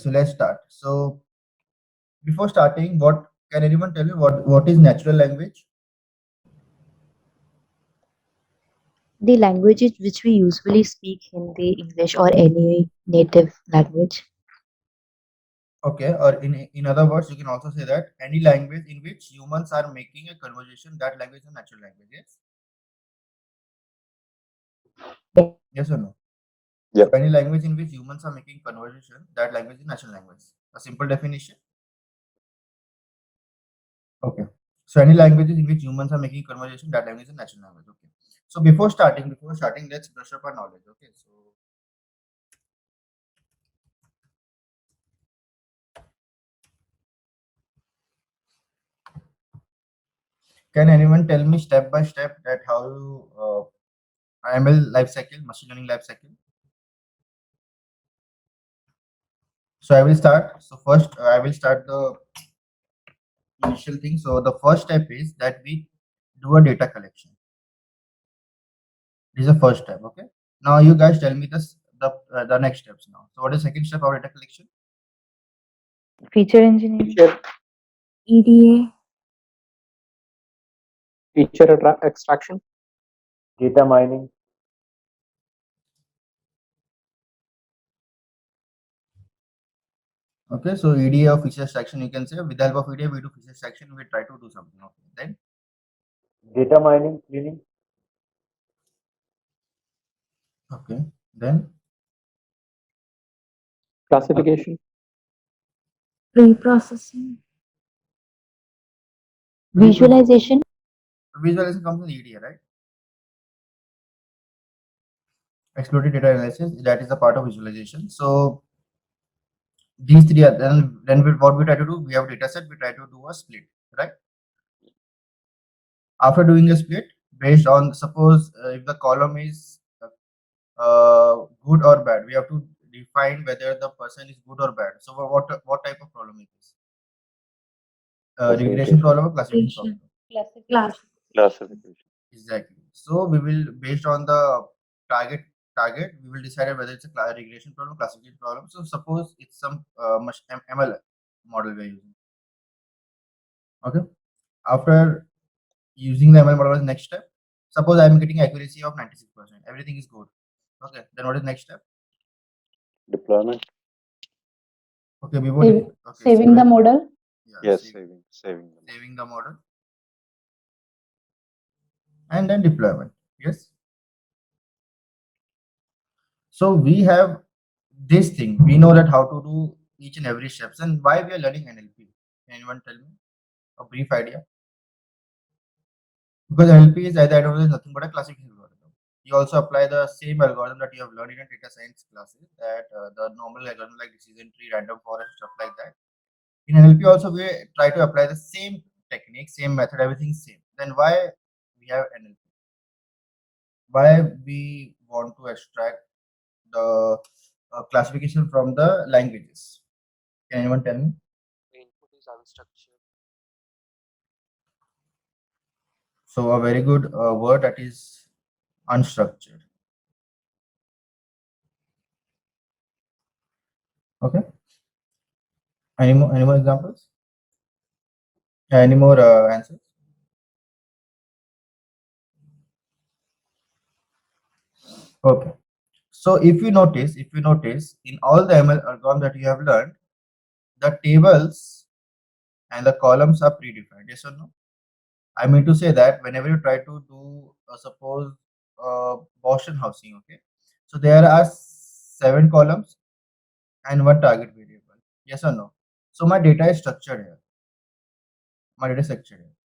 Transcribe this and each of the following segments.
So let's start. So before starting, what can anyone tell me what is natural language? The languages which we usually speak, Hindi, English, or any native language. Okay, or in other words, you can also say that any language in which humans are making a conversation, that language is a natural language. Yes, yes or no? So Yep. any language in which humans are making conversation, that language is natural language. A simple definition. Okay. So any languages in which humans are making conversation, that language is a natural language. Okay. So before starting, let's brush up our knowledge. Okay. So can anyone tell me step by step that how you ML life cycle, machine learning life cycle? So I will start. So first, I will start the initial thing. So the first step is that we do a data collection. This is the first step. Okay. Now you guys tell me the next steps now. So what is the second step of data collection? Feature engineering. Feature, EDA. extraction. Data mining. Okay. So EDA or feature extraction, you can say with the help of EDA, we do feature extraction. We try to do something. Okay. Then Data mining, cleaning. okay. Then Classification. Pre-processing. very good. Visualization. Visualization comes in EDA, right? Exploratory data analysis, that is a part of visualization. So these three are then what we try to do, we have a data set, we try to do a split, right? After doing a split, based on suppose if the column is good or bad, we have to define whether the person is good or bad. So what type of problem is this? Regression problem or classification problem? Class. Classification. Exactly. So we will, based on the target target, we will decide whether it's a regression problem, classification problem. So suppose it's some ML model we're using. Okay. After using the ML model as next step, suppose I'm getting accuracy of 96%. Everything is good. Okay. Then what is next step? Deployment. Okay. Before okay, Saving the model. yeah, Yes, saving them. saving the model, and then deployment. Yes. So we have this thing. We know that how to do each and every steps, and why we are learning NLP. Can anyone tell me a brief idea? Because NLP is, as I know, is nothing but a classification algorithm. You also apply the same algorithm that you have learned in a data science classes, that the normal algorithm like decision tree, random forest, stuff like that. In NLP also we try to apply the same technique, same method, everything same. Then why we have NLP? Why we want to extract the classification from the languages? Can anyone tell me? Input is unstructured. So a very good word, that is unstructured. Okay. Any more examples? Any more answers? Okay. So if you notice in all the ML algorithm that you have learned, the tables and the columns are predefined. Yes or no? I mean to say that whenever you try to do suppose Boston housing, okay, so there are 7 columns and one target variable. Yes or no? So my data is structured here. My data is structured here.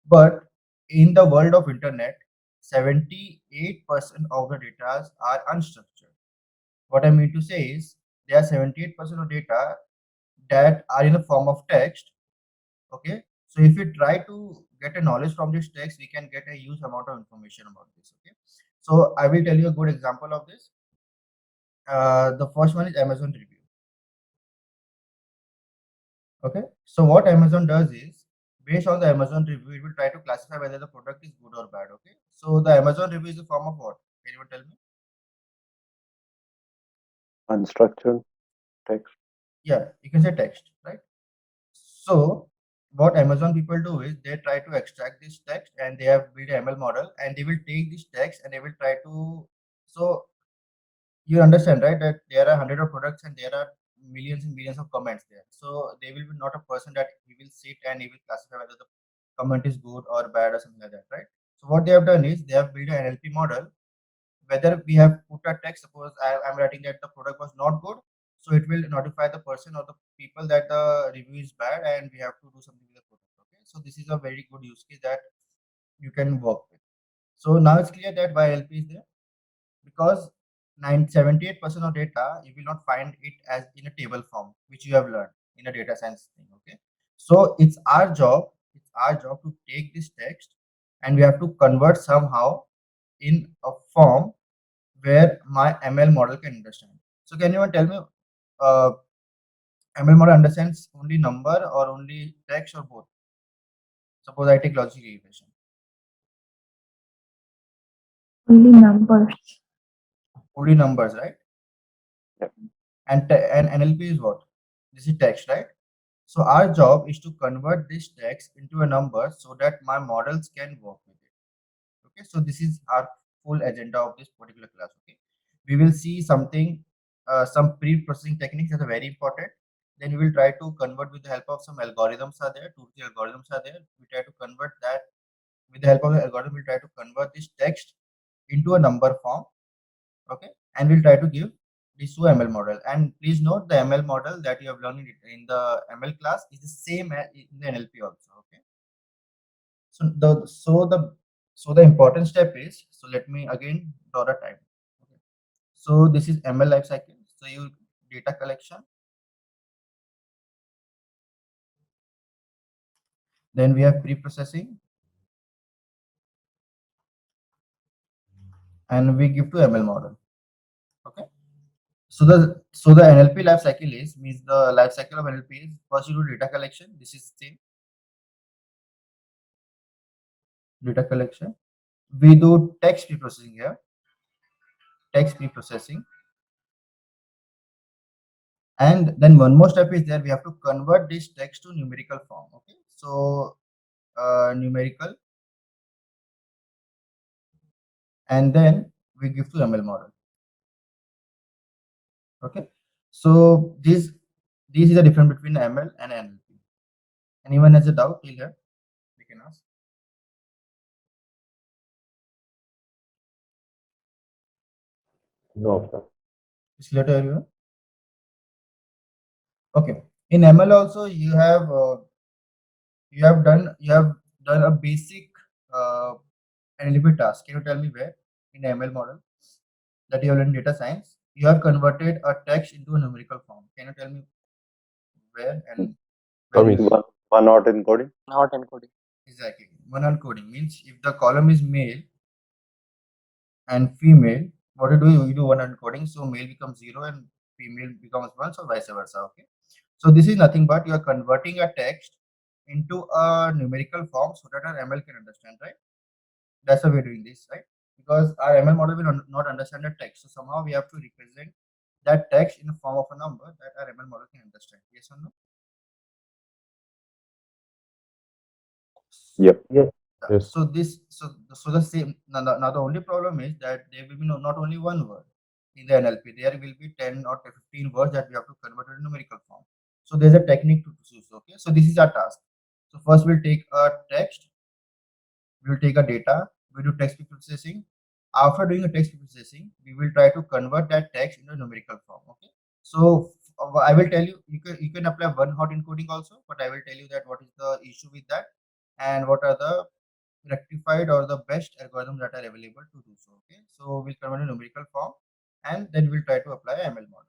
But in the world of internet, 78% of the data are unstructured. What I mean to say is there are 78% of data that are in the form of text. Okay. So if we try to get a knowledge from this text, we can get a huge amount of information about this. Okay. So I will tell you a good example of this. The first one is Amazon review. Okay. So what Amazon does is, based on the Amazon review, it will try to classify whether the product is good or bad. Okay. So the Amazon review is a form of what? Can you tell me? Unstructured text. Yeah, you can say text, right? So what Amazon people do is they try to extract this text and they have built an ML model and they will take this text and they will try to. So you understand, right, that there are hundred of products and there are millions and millions of comments there. So they will be not a person that he will sit and he will classify whether the comment is good or bad or something like that, right? So what they have done is they have built an NLP model. Whether we have put a text, suppose I'm writing that the product was not good, so it will notify the person or the people that the review is bad and we have to do something with the product. Okay, so this is a very good use case that you can work with. So now it's clear that why LP is there, because 78% of data you will not find it as in a table form, which you have learned in a data science thing. Okay, so it's our job to take this text and we have to convert somehow in a form where my ML model can understand. So can you tell me, uh, ML model understands only number or only text or both? Suppose I take logic regression. Only numbers. Only numbers, right? Yeah. And NLP is what? This is text, right? So our job is to convert this text into a number so that my models can work with it. Okay, so this is our full agenda of this particular class. Okay, we will see something, some pre-processing techniques that are very important. Then we will try to convert with the help of some algorithms are there, two three algorithms are there. We try to convert that with the help of the algorithm. We try to convert this text into a number form. Okay, and we'll try to give this to ML model. And please note the ML model that you have learned in the ML class is the same as in the NLP also. Okay, so the important step is, so let me again draw the time. Okay. So this is ML life cycle. So you data collection, then we have pre-processing, and we give to ML model. Okay. So the NLP life cycle is means the life cycle of NLP is first you do data collection. This is same data collection. We do text pre-processing here, text pre-processing, and then one more step is there. We have to convert this text to numerical form. Okay, so numerical, and then we give to ML model. Okay, so this is the difference between ML and NLP. Anyone has a doubt till here? We can ask. No, sir. It's clear to everyone? Okay. In ML also you have done a basic uh, NLP task. Can you tell me where in ML model that you have learned data science? You have converted a text into a numerical form. Can you tell me where and where you One, one not encoding. Not encoding. exactly? One on coding means if the column is male and female, what you do, you do one encoding, so male becomes 0 and female becomes 1, so vice versa. Okay, so this is nothing but you are converting a text into a numerical form so that our ML can understand, right? That's why we're doing this, right? Because our ML model will not understand the text, so somehow we have to represent that text in the form of a number that our ML model can understand. Yes or no? Yep. Yeah. Yes. So the same. Now the only problem is that there will be not only one word in the NLP. There will be 10 or 15 words that we have to convert to numerical form. So there's a technique to use. Okay. So this is our task. So first we'll take a text. We'll take a data. We do text processing. After doing a text processing, we will try to convert that text into numerical form. Okay. So I will tell you. You can apply one hot encoding also, but I will tell you that what is the issue with that and what are the rectified or the best algorithms that are available to do so. Okay, so we'll convert a numerical form and then we'll try to apply ML model.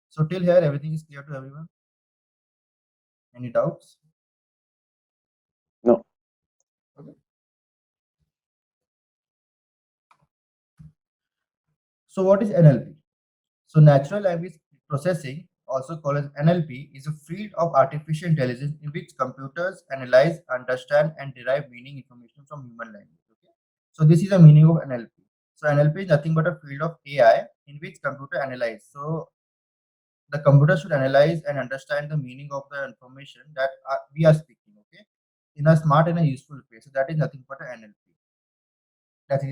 So till here everything is clear to everyone? Any doubts? No. Okay. So what is NLP? So natural language processing, also called as NLP, is a field of artificial intelligence in which computers analyze, understand, and derive meaning information from human language. Okay. So this is the meaning of NLP. So NLP is nothing but a field of AI in which computer analyze. So The computer should analyze and understand the meaning of the information that we are speaking, okay, in a smart and a useful way. So that is nothing but an NLP. That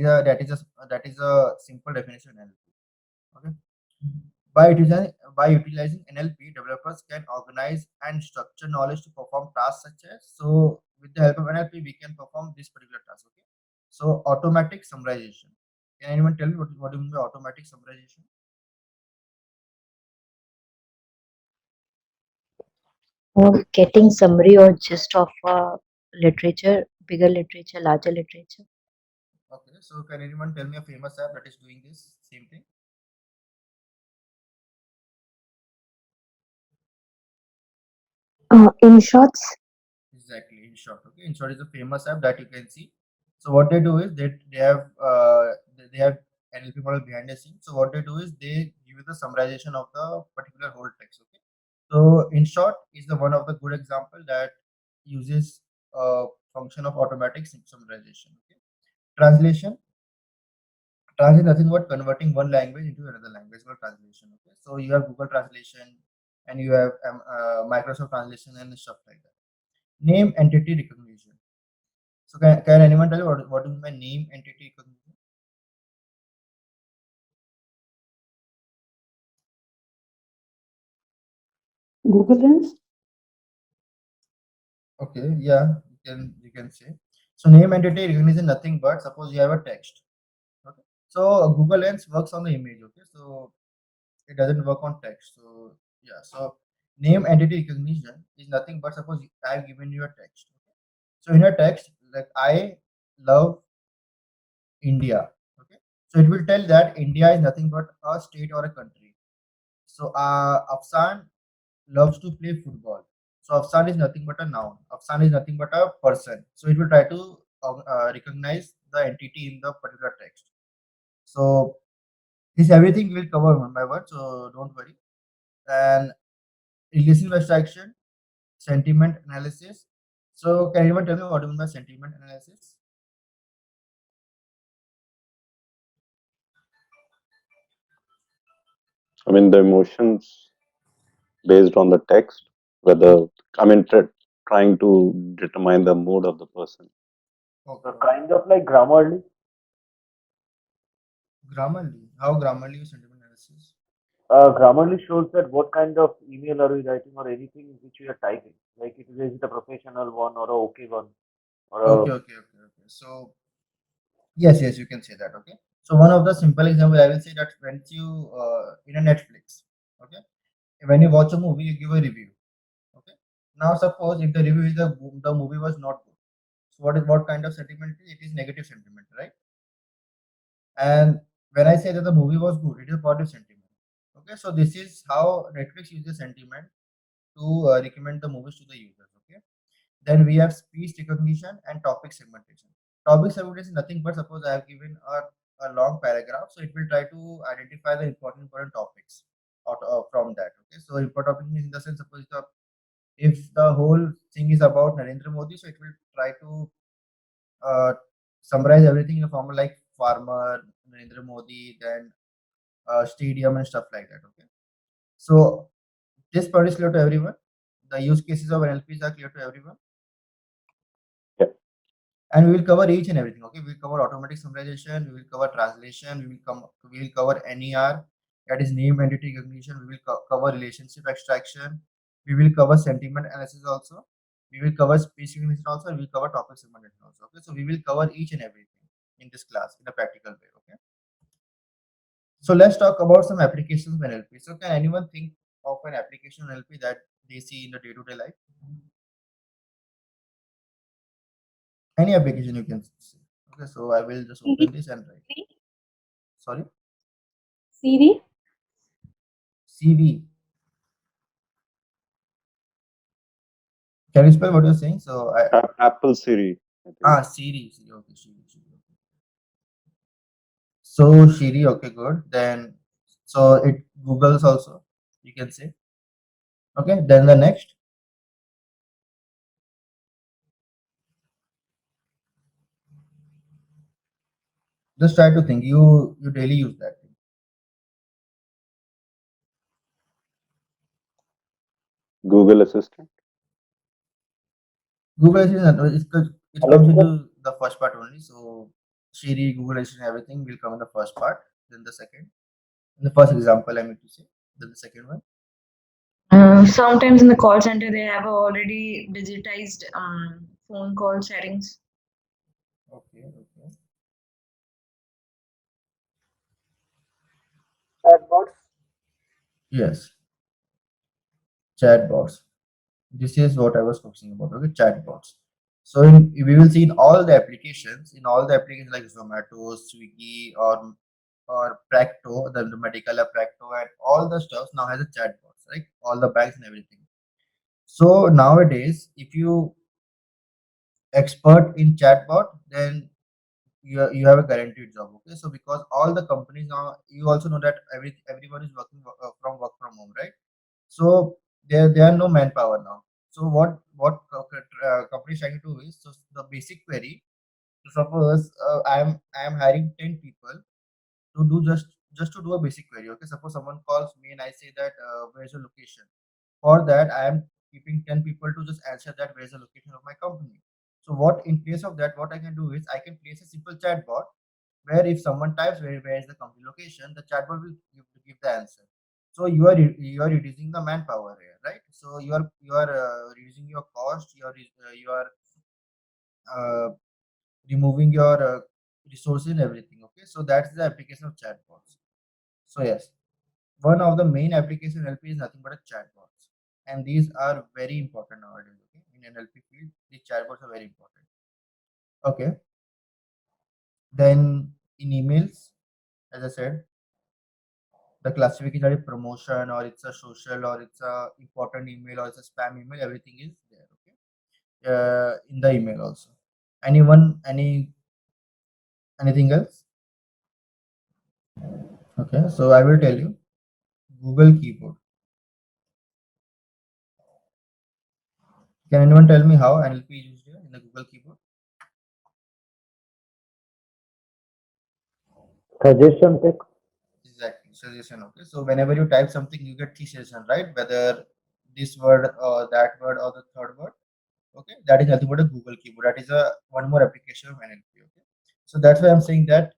is a simple definition of NLP. Okay. By utilizing NLP, developers can organize and structure knowledge to perform tasks such as, so with the help of NLP, we can perform this particular task. Okay. So automatic summarization. Can anyone tell me what do you mean by automatic summarization? Getting summary or gist of literature, bigger literature, larger literature. Okay. So can anyone tell me a famous app that is doing this same thing? In shorts, Exactly, in short. Okay, in short is a famous app that you can see. So what they do is they have they have NLP model behind the scenes. So what they do is they give you the summarization of the particular whole text. Okay, so in short is the one of the good example that uses a function of automatic summarization. Okay, translation. Translation nothing but converting one language into another language called translation. Okay, so you have Google Translation and you have Microsoft Translation and stuff like that. Name entity recognition. So can anyone tell you what is my name entity recognition? Google Lens? Okay, yeah, you can say. So name entity recognition nothing but suppose you have a text. Okay. So Google Lens works on the image. Okay. So it doesn't work on text. So yeah. So name entity recognition is nothing but suppose I have given you a text. Okay. So in a text like I love India. Okay. So it will tell that India is nothing but a state or a country. So Afsan loves to play football. So Afsan is nothing but a noun. Afsan is nothing but a person. So it will try to recognize the entity in the particular text. So this everything we will cover one by one. So don't worry. And relational abstraction, sentiment analysis. So can anyone tell me what do you mean by sentiment analysis? I mean, the emotions based on the text, whether, I mean, trying to determine the mood of the person. Okay. Kind of like Grammarly. Grammarly. How Grammarly is sentiment analysis? Grammarly shows that what kind of email are we writing or anything which we are typing. Like it is a professional one or a okay one or a Okay. So yes, you can say that. Okay. So one of the simple example I will say that when you in a Netflix, okay, when you watch a movie, you give a review. Okay. Now suppose if the review is the movie was not good. So what kind of sentiment? It is negative sentiment, right? And when I say that the movie was good, it is positive sentiment. Okay. So this is how Netflix uses sentiment to recommend the movies to the users. Okay. Then we have speech recognition and topic segmentation. Topic segmentation is nothing but suppose I have given a long paragraph, so it will try to identify the important topics from that. Okay, so important topic means in the sense suppose if the whole thing is about Narendra Modi, so it will try to uh, summarize everything in a form like farmer, Narendra Modi, then stadium and stuff like that. Okay, so this part is clear to everyone. The use cases of NLPs are clear to everyone. Yeah. And we will cover each and everything. Okay, we will cover automatic summarization, we will cover translation, we will cover NER, that is name entity recognition, we will cover relationship extraction, we will cover sentiment analysis also, we will cover speech recognition also, and we will cover topic segmentation also. Okay, so we will cover each and everything in this class in a practical way. Okay, so let's talk about some applications of NLP. So can anyone think of an application of NLP that they see in the day-to-day life? Any application you can see. Okay, so I will just Siri? open this and write. Sorry. Siri? CV. Can you spell what you're saying? So Apple Siri, I think. Siri. Okay, Siri. Okay. So Siri. Okay, good. Then so it Google's also. You can say. Okay. Then the next. Just try to think. You daily use that thing. Google Assistant. Google Assistant, it comes into the first part only. So Siri, Google Assistant, everything will come in the first part. Then the second, in the first example, I mean to say. Then the second one. Sometimes in the call center they have already digitized phone call settings. Okay, okay. Chatbots. Yes, chatbots. This is what I was focusing about. Okay, chatbots. So we will see in all the applications, like Zomato, Swiggy, or Practo, the medical app Practo, and all the stuff now has a chatbots, right? All the banks and everything. So nowadays, if you expert in chatbot, then you have a guaranteed job. Okay, so because all the companies now, you also know that everyone is working from work from home, right? So there are no manpower now. So what companies trying to do is, so the basic query. So suppose I am hiring 10 people to do just to do a basic query. Okay, suppose someone calls me and I say that where's your location. For that, I am keeping 10 people to just answer that where's the location of my company. So what in place of that, what I can do is I can place a simple chatbot where if someone types where is the company location, the chatbot will give the answer. So you are reducing the manpower here, right? So you are reducing your cost. You are uh, removing your resources and everything. Okay, so that's the application of chatbots. So yes, one of the main application in NLP is nothing but a chatbots, and these are very important nowadays. Okay, in NLP field, these chatbots are very important. Okay, then in emails, as I said, the classification is promotion or it's a social or it's a important email or it's a spam email. Everything is there. Okay, in the email also. Anything else? Okay, so I will tell you. Google Keyboard. Can anyone tell me how NLP is used here in the Google Keyboard? Suggestion text. Exactly, suggestion. Okay, so whenever you type something, you get three suggestions, right? Whether this word or that word or the third word. Okay, that is nothing but a Google Keyboard. That is a one more application of NLP. Okay, so that's why I'm saying that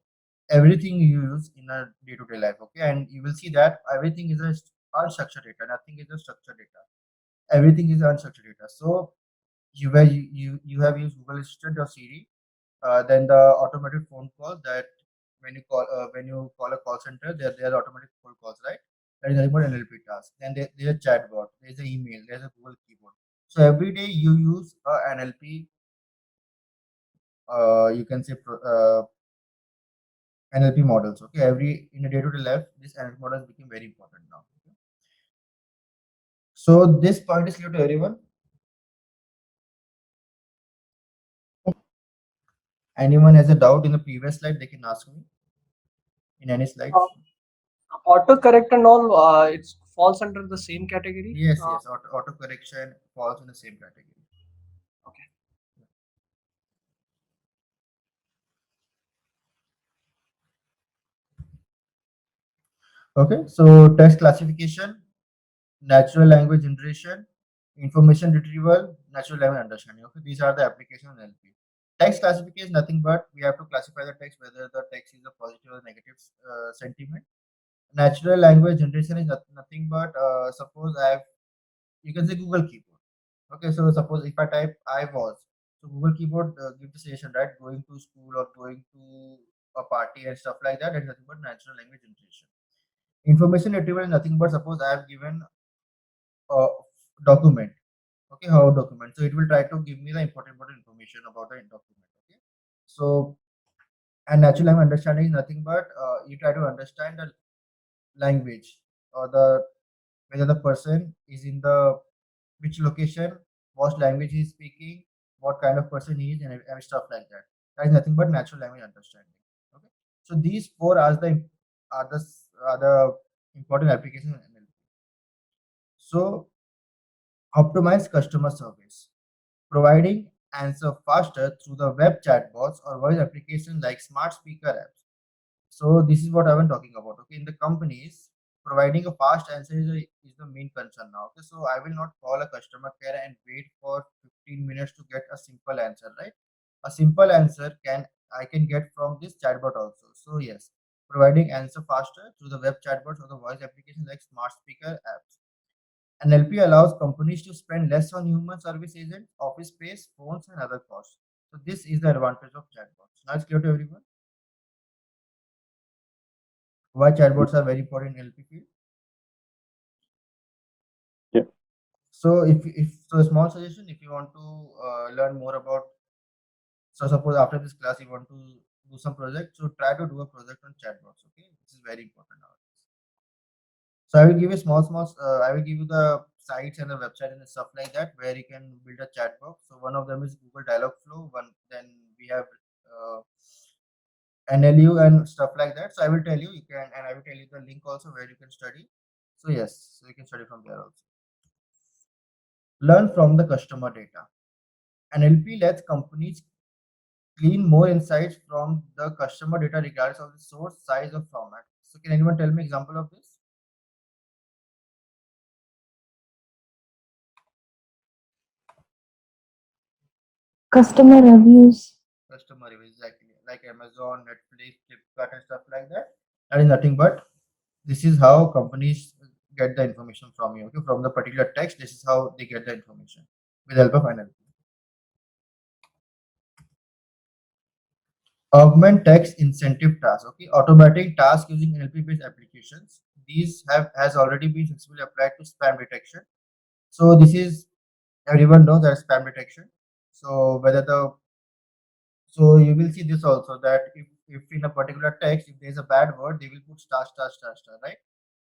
everything you use in a day-to-day life. Okay, and you will see that everything is a unstructured data. Nothing is a structured data. Everything is unstructured data. So you have used Google Assistant or Siri, then the automated phone call that when you call a call center, there are automatic phone calls, right? That is nothing but NLP task. Then there's a chatbot, there's an email, there's a Google Keyboard. So every day you use NLP. You can say NLP models. Okay, every in a day-to-day life, this NLP models become very important now. Okay? So this point is clear to everyone. Anyone has a doubt in the previous slide, they can ask me in any slides. Autocorrect and all, it falls under the same category. Yes, auto correction falls in the same category. Okay. Okay, so text classification, natural language generation, information retrieval, natural language understanding. Okay, these are the applications of NLP. Text classification is nothing but we have to classify the text whether the text is a positive or negative sentiment. Natural language generation is nothing but suppose you can say Google Keyboard. Okay, so suppose if I type I was, so Google Keyboard gives the suggestion, right? Going to school or going to a party and stuff like that. That is nothing but natural language generation. Information retrieval is nothing but suppose I have given a document. Okay, how document? So it will try to give me the important information about the document. Okay, so and natural language understanding is nothing but you try to understand the language or the whether the person is in the which location, what language he is speaking, what kind of person he is, and stuff like that. That is nothing but natural language understanding. Okay, so these four are the important applications in NLP. So optimize customer service, providing answer faster through the web chatbots or voice applications like smart speaker apps. So this is what I've been talking about. Okay, in the companies, providing a fast answer is the main concern now. Okay, so I will not call a customer care and wait for 15 minutes to get a simple answer, right? A simple answer I can get from this chatbot also. So yes, providing answer faster through the web chatbots or the voice applications like smart speaker apps. NLP allows companies to spend less on human service agents, office space, phones, and other costs. So this is the advantage of chatbots. Now it's clear to everyone why chatbots are very important in NLP field. Yeah. So if so, a small suggestion, if you want to learn more about, so suppose after this class you want to do some project, so try to do a project on chatbots. Okay, this is very important nowadays. So I will give you I will give you the sites and the website and stuff like that where you can build a chat box. So one of them is Google Dialogflow. Then we have uh, NLU and stuff like that. So I will tell you, and I will tell you the link also where you can study. So yes, so you can study from there also. Learn from the customer data. NLP lets companies glean more insights from the customer data regardless of the source, size, or format. So can anyone tell me example of this? Customer reviews. Customer reviews, exactly like Amazon, Netflix, Flipkart, and stuff like that. That is nothing but this is how companies get the information from you. Okay, from the particular text, this is how they get the information with the help of NLP. Augment text incentive tasks. Okay, automating tasks using NLP-based applications. These has already been successfully applied to spam detection. So this is everyone knows that spam detection. So whether the so you will see this also that if in a particular text, if there is a bad word, they will put star star star star, right?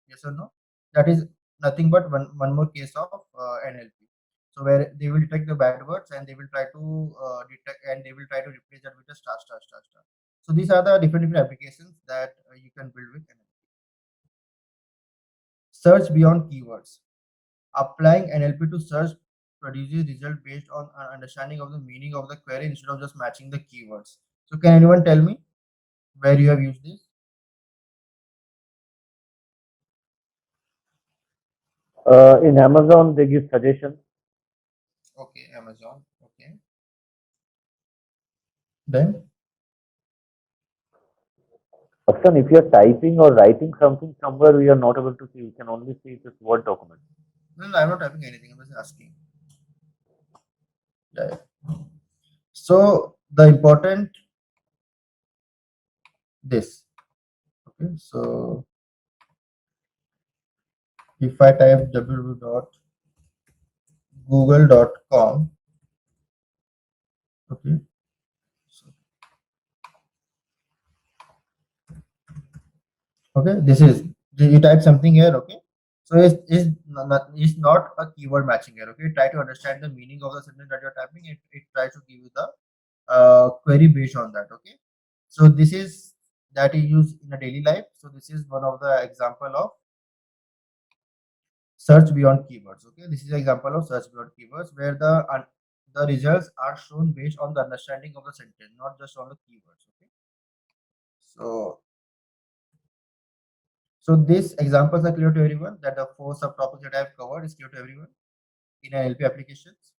Yes or no? That is nothing but one more case of NLP. So where they will detect the bad words and they will try to detect and they will try to replace that with a star star star star. So these are the different applications that you can build with NLP. Search beyond keywords. Applying NLP to search produces result based on an understanding of the meaning of the query instead of just matching the keywords. So can anyone tell me where you have used this? In Amazon, they give suggestions. Okay, Amazon. Okay. Then Often, if you're typing or writing something somewhere, we are not able to see. We can only see this Word document. no, I'm not typing anything. I'm just asking. Yeah. So the important this. Okay. So if I type www.google.com, okay. So, okay, this is you type something here, okay. So it's not a keyword matching here, okay. Try to understand the meaning of the sentence that you're typing. It tries to give you the query based on that, okay. So this is that is used in a daily life. So this is one of the example of search beyond keywords, okay. This is an example of search beyond keywords where the results are shown based on the understanding of the sentence, not just on the keywords, okay. So these examples are clear to everyone that the four subtopics that I have covered is clear to everyone in NLP applications.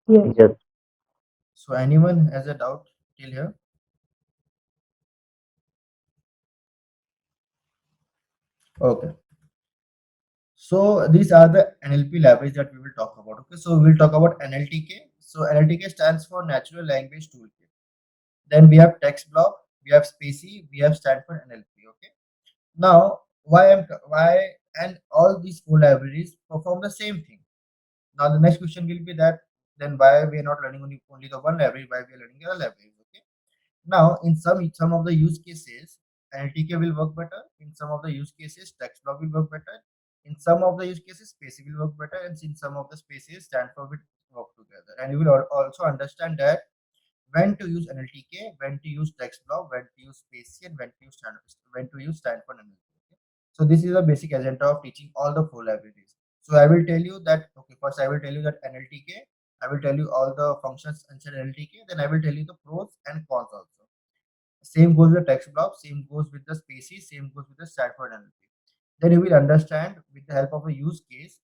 Yes. Yes. So anyone has a doubt till here? Okay. So these are the NLP language that we will talk about. Okay. So we'll talk about NLTK. So NLTK stands for Natural Language Toolkit. Then we have text block, we have Spacey, we have Stanford NLP. Okay. Now why and all these four libraries perform the same thing. Now the next question will be that then why we are not learning only the one library, why we are learning the other libraries. Okay. Now in some of the use cases, NLTK will work better. In some of the use cases, text block will work better. In some of the use cases, Spacey will work better, and in some of the spaces, Stanford will work together. And you will also understand that when to use NLTK, when to use text block, when to use Spacey, and when to use Stanford NLP. Okay? So this is the basic agenda of teaching all the four libraries. So I will tell you that okay. First, I will tell you that NLTK. I will tell you all the functions inside NLTK. Then I will tell you the pros and cons also. Same goes with text block, same goes with the spaces, same goes with the Stanford NLP. Then you will understand with the help of a use case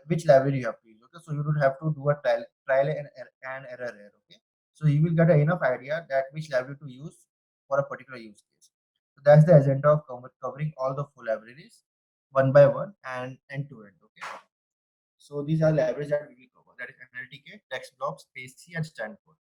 which library you have to use. Okay, so you don't have to do a trial and error here. Okay, so you will get enough idea that which library to use for a particular use case. So that's the agenda of covering all the full libraries one by one and end to end. Okay, so these are libraries that we will cover. That is NLTK, TextBlock, Spacey, and Stanford.